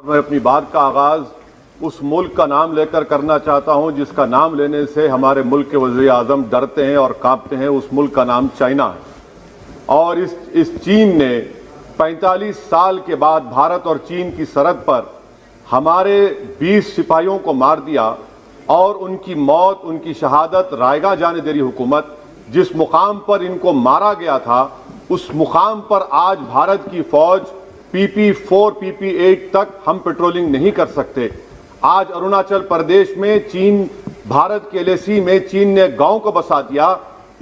मैं अपनी बात का आगाज उस मुल्क का नाम लेकर करना चाहता हूं जिसका नाम लेने से हमारे मुल्क के वज़ीर आज़म डरते हैं और कांपते हैं। उस मुल्क का नाम चाइना है और इस चीन ने 45 साल के बाद भारत और चीन की सरहद पर हमारे 20 सिपाहियों को मार दिया और उनकी मौत, उनकी शहादत रायगा जाने दे रही हुकूमत। जिस मुकाम पर इनको मारा गया था उस मुकाम पर आज भारत की फौज PP4, PP8 तक हम पेट्रोलिंग नहीं कर सकते। आज अरुणाचल प्रदेश में चीन, भारत के LAC में चीन ने गांव को बसा दिया।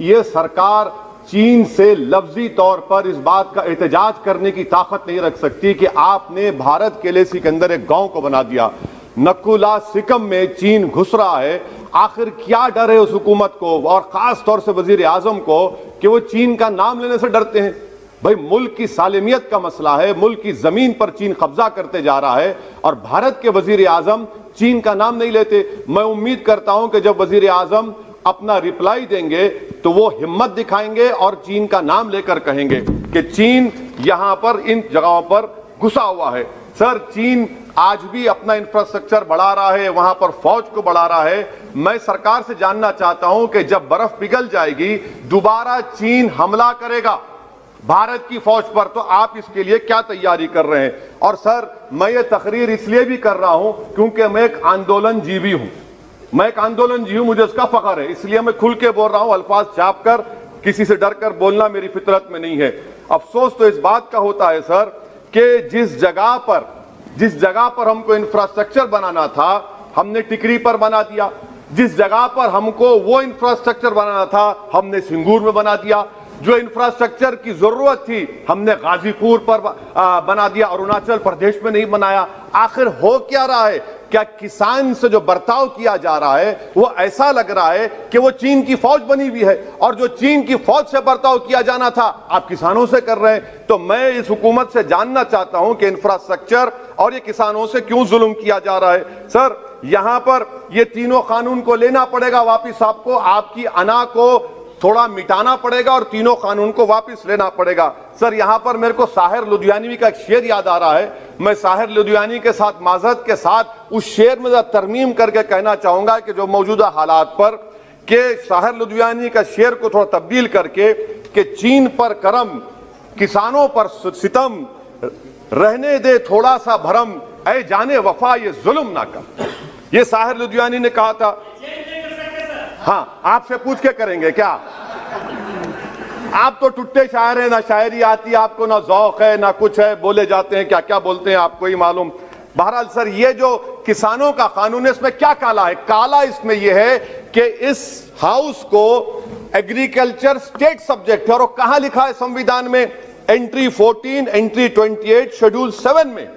ये सरकार चीन से लफ्जी तौर पर इस बात का एहतजाज करने की ताकत नहीं रख सकती कि आपने भारत के LAC के अंदर एक गांव को बना दिया। नकुला सिकम में चीन घुस रहा है। आखिर क्या डर है उस हुकूमत को और खास तौर से वजीर आजम को कि वो चीन का नाम लेने से डरते हैं? भाई, मुल्क की सालिमियत का मसला है। मुल्क की जमीन पर चीन कब्जा करते जा रहा है और भारत के वजीर आजम चीन का नाम नहीं लेते। मैं उम्मीद करता हूं कि जब वजीर आजम अपना रिप्लाई देंगे तो वो हिम्मत दिखाएंगे और चीन का नाम लेकर कहेंगे कि चीन यहां पर इन जगहों पर घुसा हुआ है। सर, चीन आज भी अपना इंफ्रास्ट्रक्चर बढ़ा रहा है, वहां पर फौज को बढ़ा रहा है। मैं सरकार से जानना चाहता हूं कि जब बर्फ पिघल जाएगी दोबारा चीन हमला करेगा भारत की फौज पर, तो आप इसके लिए क्या तैयारी कर रहे हैं? और सर, मैं ये तकरीर इसलिए भी कर रहा हूं क्योंकि मैं एक आंदोलन जीवी हूं। मैं एक आंदोलन जीवी, मुझे उसका फख्र है, इसलिए मैं खुल के बोल रहा हूं। अल्फाज छाप कर, किसी से डर कर बोलना मेरी फितरत में नहीं है। अफसोस तो इस बात का होता है सर कि जिस जगह पर हमको इंफ्रास्ट्रक्चर बनाना था हमने टिकरी पर बना दिया। जिस जगह पर हमको वो इंफ्रास्ट्रक्चर बनाना था हमने सिंगूर में बना दिया। जो इंफ्रास्ट्रक्चर की जरूरत थी हमने गाजीपुर पर बना दिया, अरुणाचल प्रदेश में नहीं बनाया। आखिर हो क्या रहा है? क्या किसान से जो बर्ताव किया जा रहा है वो ऐसा लग रहा है कि वो चीन की फौज बनी हुई है और जो चीन की फौज से बर्ताव किया जाना था आप किसानों से कर रहे हैं। तो मैं इस हुकूमत से जानना चाहता हूं कि इंफ्रास्ट्रक्चर और ये किसानों से क्यों जुल्म किया जा रहा है? सर, यहां पर ये तीनों कानून को लेना पड़ेगा वापिस, आपको आपकी अना को थोड़ा मिटाना पड़ेगा और तीनों कानून को वापस लेना पड़ेगा। सर, यहां पर मेरे को साहिर लुधियानवी का एक शेर याद आ रहा है। मैं साहिर लुधियानवी के साथ माजरत के साथ उस शेर में तरमीम करके कहना चाहूंगा कि जो मौजूदा हालात पर के साहिर लुधियानवी का शेर को थोड़ा तब्दील करके कि चीन पर करम, किसानों पर सितम, रहने दे थोड़ा सा भरम, ऐ जाने वफा ये जुल्म ना कर। ये साहिर लुधियानवी ने कहा था। हाँ, आपसे पूछ के करेंगे क्या? आप तो टुट्टे शायर हैं, ना शायरी आती आपको, ना ज़ौक़ है, ना कुछ है, बोले जाते हैं क्या क्या बोलते हैं आपको ही मालूम। बहरहाल सर, ये जो किसानों का कानून है इसमें क्या काला है? काला इसमें यह है कि इस हाउस को एग्रीकल्चर स्टेट सब्जेक्ट है और कहां लिखा है संविधान में? एंट्री 14, एंट्री 28, शेड्यूल 7 में।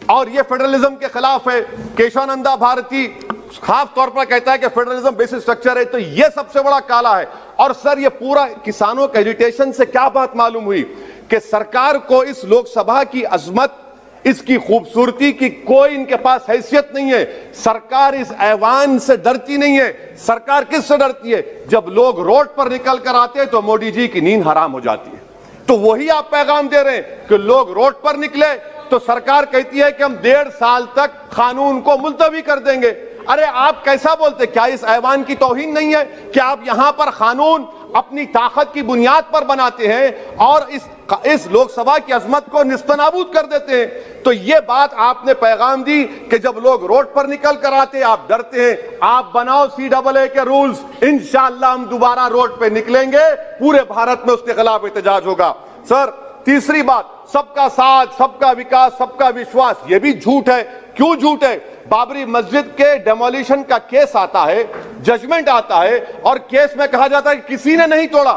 और ये फेडरलिज्म के खिलाफ है। केशवानंदा भारती खास तौर पर कहता है कि फेडरलिज्म बेसिक स्ट्रक्चर है। तो ये सबसे बड़ा काला है। और सर, ये पूरा किसानों के एजिटेशन से क्या बात मालूम हुई कि सरकार को इस लोकसभा की अजमत, इसकी खूबसूरती की कोई इनके पास हैसियत नहीं है। सरकार इस ऐवान से डरती नहीं है। सरकार किससे डरती है? जब लोग रोड पर निकल कर आते हैं तो मोदी जी की नींद हराम हो जाती है। तो वही आप पैगाम दे रहे हैं कि लोग रोड पर निकले तो सरकार कहती है कि हम 1.5 साल तक कानून को मुलतवी कर देंगे। अरे आप कैसा बोलते? क्या इस ऐवान की तौहीन नहीं है कि आप यहां पर कानून अपनी ताकत की बुनियाद पर बनाते हैं और इस लोकसभा की अजमत को निस्तनाबूद कर देते हैं? तो ये बात आपने पैगाम दी कि जब लोग रोड पर निकल कर आते आप डरते हैं। आप बनाओ CAA के रूल्स, इंशाअल्लाह हम दोबारा रोड पे निकलेंगे, पूरे भारत में उसके खिलाफ एहतजाज होगा। सर, तीसरी बात, सबका साथ, सबका विकास, सबका विश्वास, यह भी झूठ है। क्यों झूठ है? बाबरी मस्जिद के डेमोलिशन का केस आता है, जजमेंट आता है और केस में कहा जाता है कि किसी ने नहीं तोड़ा।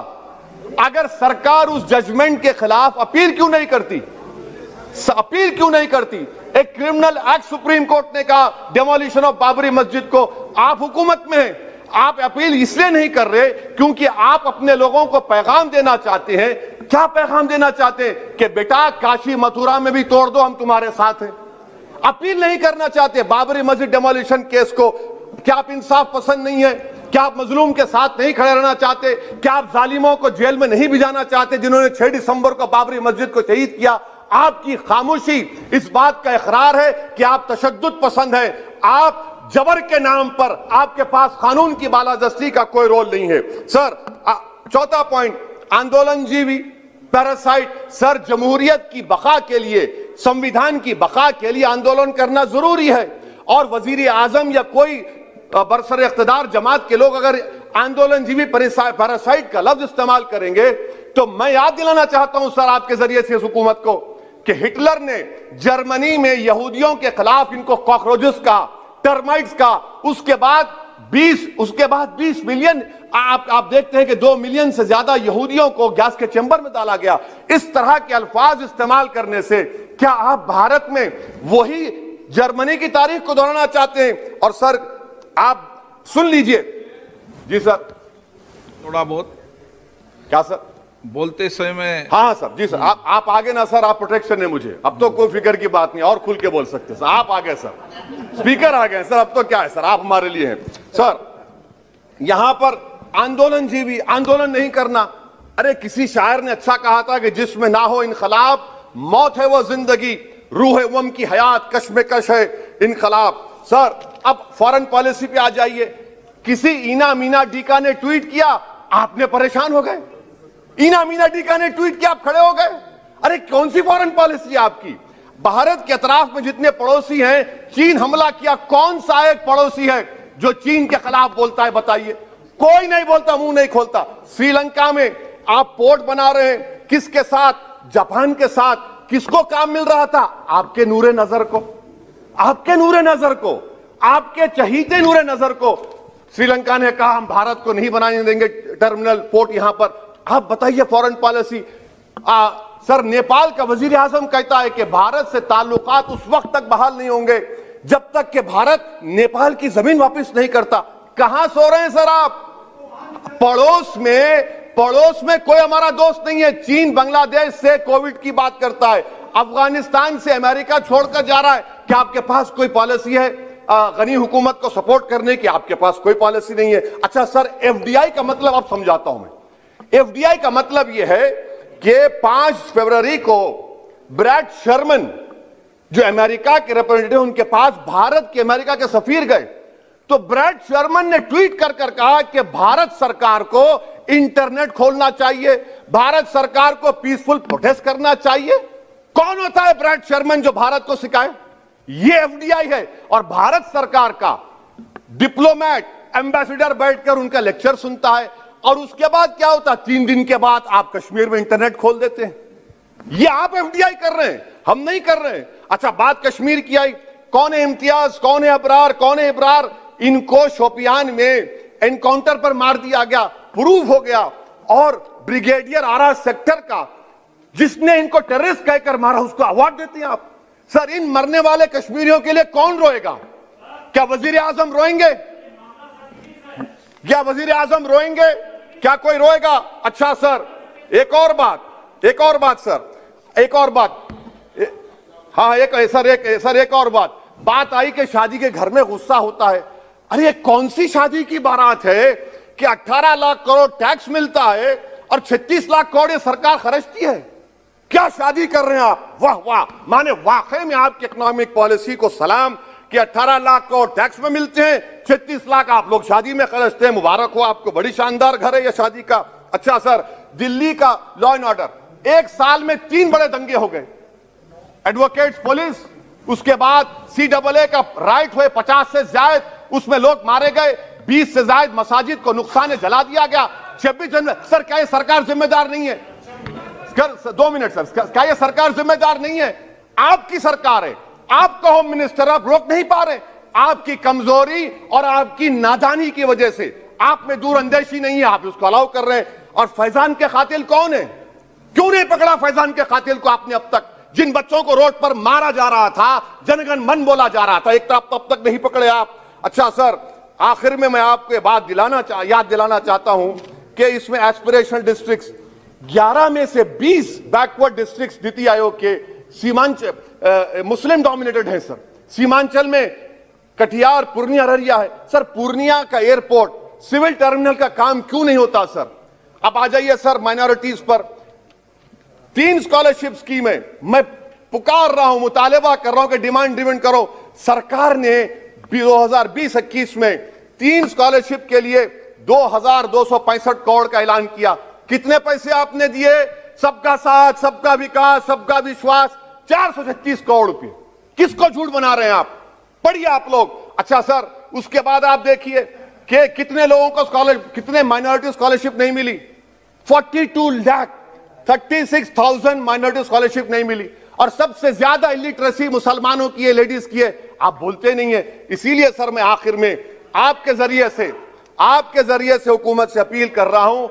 अगर सरकार उस जजमेंट के खिलाफ अपील क्यों नहीं करती? अपील क्यों नहीं करती? एक क्रिमिनल एक्ट सुप्रीम कोर्ट ने कहा डेमोलिशन ऑफ बाबरी मस्जिद को। आप हुकूमत में हैं, आप अपील इसलिए नहीं कर रहे क्योंकि आप अपने लोगों को पैगाम देना चाहते हैं। क्या पैगाम देना चाहते हैं? कि बेटा काशी मथुरा में भी तोड़ दो, हम तुम्हारे साथ हैं। अपील नहीं करना चाहते बाबरी मस्जिद डेमोलिशन केस को। क्या आप इंसाफ पसंद नहीं है? क्या आप मजलूम के साथ नहीं खड़े रहना चाहते? क्या आप जालिमों को जेल में नहीं भिजाना चाहते जिन्होंने 6 दिसंबर को बाबरी मस्जिद को शहीद किया? आपकी खामोशी इस बात का इकरार है कि आप तशद्दुद पसंद हैं। आप जबर के नाम पर आपके पास कानून की बालादस्ती का कोई रोल नहीं है। सर, चौथा पॉइंट, आंदोलनजीवी पैरासाइट। सर, जमहूरियत की बका के लिए, संविधान की बका के लिए आंदोलन करना जरूरी है, और वजीर आजम या कोई बरसर इख्तिदार जमात के लोग अगर आंदोलनजीवी पैरासाइट का लफ्ज इस्तेमाल करेंगे तो मैं याद दिलाना चाहता हूं सर आपके जरिए से इस हुकूमत को कि हिटलर ने जर्मनी में यहूदियों के खिलाफ इनको कॉकरोचेस का, टर्माइट्स का, उसके बाद 20 मिलियन, आप देखते हैं कि 2 मिलियन से ज्यादा यहूदियों को गैस के चैम्बर में डाला गया। इस तरह के अल्फाज इस्तेमाल करने से क्या आप भारत में वही जर्मनी की तारीख को दोहराना चाहते हैं? और सर आप सुन लीजिए। जी सर, थोड़ा बहुत क्या सर बोलते समय में। हाँ सर, जी सर, आप आगे ना सर, आप प्रोटेक्शन है मुझे, अब तो कोई फिक्र की बात नहीं, और खुल के बोल सकते सर। आप आ गए सर, स्पीकर आ गए सर, अब तो क्या है सर, आप हमारे लिए हैं। सर, यहां पर आंदोलनजीवी आंदोलन नहीं करना। अरे किसी शायर ने अच्छा कहा था कि जिसमें ना हो इनकलाब, मौत है वो जिंदगी, रूह वम की हयात कश्मकश है इनकलाब। सर, अब फॉरेन पॉलिसी पे आ जाइए। किसी ईना मीना डीका ने ट्वीट किया, आपने परेशान हो गए। ईना मीना डीका ने ट्वीट किया, आप खड़े हो गए। अरे कौन सी फॉरेन पॉलिसी है आपकी? भारत के अतराफ में जितने पड़ोसी हैं, चीन हमला किया, कौन सा एक पड़ोसी है जो चीन के खिलाफ बोलता है? बताइए। कोई नहीं बोलता, मुंह नहीं खोलता। श्रीलंका में आप पोर्ट बना रहे हैं, किसके साथ? जापान के साथ। किसको काम मिल रहा था? आपके नूरे नजर को, आपके नूरे नजर को, आपके चहीते नूरे नजर को। श्रीलंका ने कहा हम भारत को नहीं बनाने देंगे टर्मिनल पोर्ट यहां पर। आप बताइए फॉरेन पॉलिसी। सर, नेपाल का वजीर आजम कहता है कि भारत से ताल्लुकात उस वक्त तक बहाल नहीं होंगे जब तक कि भारत नेपाल की जमीन वापस नहीं करता। कहां सो रहे हैं सर आप? पड़ोस में कोई हमारा दोस्त नहीं है। चीन बांग्लादेश से कोविड की बात करता है, अफगानिस्तान से अमेरिका छोड़कर जा रहा है। क्या आपके पास कोई पॉलिसी है गनी हुकूमत को सपोर्ट करने की? आपके पास कोई पॉलिसी नहीं है। अच्छा सर, एफडीआई का मतलब अब समझाता हूं मैं। एफडीआई का मतलब यह है कि 5 फरवरी को ब्रैड शर्मन जो अमेरिका के रिप्रेजेंटेटिव, उनके पास भारत के अमेरिका के सफीर गए, तो ब्रैड शर्मन ने ट्वीट कर कहा कि भारत सरकार को इंटरनेट खोलना चाहिए, भारत सरकार को पीसफुल प्रोटेस्ट करना चाहिए। कौन होता है ब्रैड शर्मन जो भारत को सिखाए? ये एफडीआई है। और भारत सरकार का डिप्लोमेट, एम्बेसडर बैठकर उनका लेक्चर सुनता है, और उसके बाद क्या होता है? 3 दिन के बाद आप कश्मीर में इंटरनेट खोल देते हैं। ये आप एफडीआई कर रहे हैं, हम नहीं कर रहे हैं। अच्छा, बात कश्मीर की आई। कौन है इम्तियाज, कौन है अबरार, कौन है इब्रार? इनको शोपियान में एनकाउंटर पर मार दिया गया, प्रूव हो गया। और ब्रिगेडियर आरा सेक्टर का जिसने इनको टेररिस्ट कहकर मारा, उसको अवार्ड देते हैं आप। सर, इन मरने वाले कश्मीरियों के लिए कौन रोएगा? क्या वजीर आजम रोएंगे? क्या वजीर आजम रोएंगे? क्या कोई रोएगा? अच्छा सर, एक और बात सर, एक और बात। हाँ, एक और बात आई कि शादी के घर में गुस्सा होता है। अरे ये कौन सी शादी की बारात है कि 18 लाख करोड़ टैक्स मिलता है और 36 लाख करोड़ ये सरकार खर्चती है? क्या शादी कर रहे हैं आप? वाह वाह, माने वाकई में आपकी इकोनॉमिक पॉलिसी को सलाम कि 18 लाख करोड़ टैक्स में मिलते हैं, 36 लाख आप लोग शादी में खर्चते हैं। मुबारक हो आपको, बड़ी शानदार घर है ये शादी का। अच्छा सर, दिल्ली का लॉ एंड ऑर्डर, 1 साल में 3 बड़े दंगे हो गए। एडवोकेट्स पुलिस, उसके बाद CAA का राइट हुए 50 से ज्यादा, उसमें लोग मारे गए। 20 से ज्यादा मसाजिद को नुकसान जला दिया गया। 26 जनवरी। सर, क्या ये सरकार जिम्मेदार नहीं है? 2 मिनट सर, क्या ये सरकार जिम्मेदार नहीं है? आपकी सरकार है, आपका होम मिनिस्टर, आप रोक नहीं पा रहे। आपकी कमजोरी और आपकी नादानी की वजह से, आप में दूरअंदेशी नहीं है, आप उसको अलाउ कर रहे हैं। और फैजान के कातिल कौन है? क्यों नहीं पकड़ा फैजान के कातिल को आपने अब तक? जिन बच्चों को रोड पर मारा जा रहा था, जनगण मन बोला जा रहा था, एक तरफ तब तक नहीं पकड़े आप। अच्छा सर, आखिर में मैं आपको ये बात याद दिलाना चाहता हूं कि इसमें एस्पिरेशनल डिस्ट्रिक्ट्स 11 में से 20 बैकवर्ड डिस्ट्रिक्ट्स नीति आयोग के सीमांचल मुस्लिम डोमिनेटेड है सर। सीमांचल में कटिहार, पूर्णिया, अररिया है। सर, पूर्णिया का एयरपोर्ट, सिविल टर्मिनल का काम क्यों नहीं होता सर? अब आ जाइए सर माइनॉरिटीज पर। 3 स्कॉलरशिप स्कीम है। मैं पुकार रहा हूं, मुतालिबा कर रहा हूं कि डिमांड करो। सरकार ने 2020-21 में 3 स्कॉलरशिप के लिए 2265 करोड़ का ऐलान किया। कितने पैसे आपने दिए? सबका साथ, सबका विकास, सबका विश्वास, 436 करोड़ रुपए। किसको झूठ बना रहे हैं आप? पढ़िए आप लोग। अच्छा सर, उसके बाद आप देखिए कि कितने लोगों को कितने माइनॉरिटी स्कॉलरशिप नहीं मिली। 36,000 माइनॉरिटी स्कॉलरशिप नहीं मिली। और सबसे ज्यादा इलिटरेसी मुसलमानों की है, लेडीज की है। आप बोलते नहीं है। इसीलिए सर मैं आखिर में आपके जरिए से हुकूमत से अपील कर रहा हूं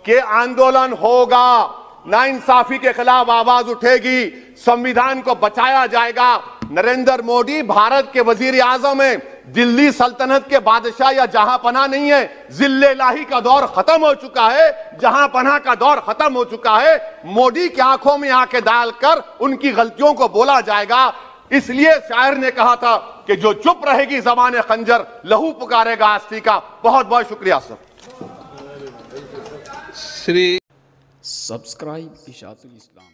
कि आंदोलन होगा, नाइंसाफी के खिलाफ आवाज उठेगी, संविधान को बचाया जाएगा। नरेंद्र मोदी भारत के वजीर आजम है, दिल्ली सल्तनत के बादशाह या जहां पनाह नहीं है। जिल्ले इलाही का दौर खत्म हो चुका है, जहां पनाह का दौर खत्म हो चुका है। मोदी की आंखों में आंखें डालकर उनकी गलतियों को बोला जाएगा। इसलिए शायर ने कहा था कि जो चुप रहेगी ज़बान खंजर, लहू पुकारेगा आस्ती का। बहुत बहुत शुक्रिया सर। श्री सब्सक्राइब इशातुल इस्लाम।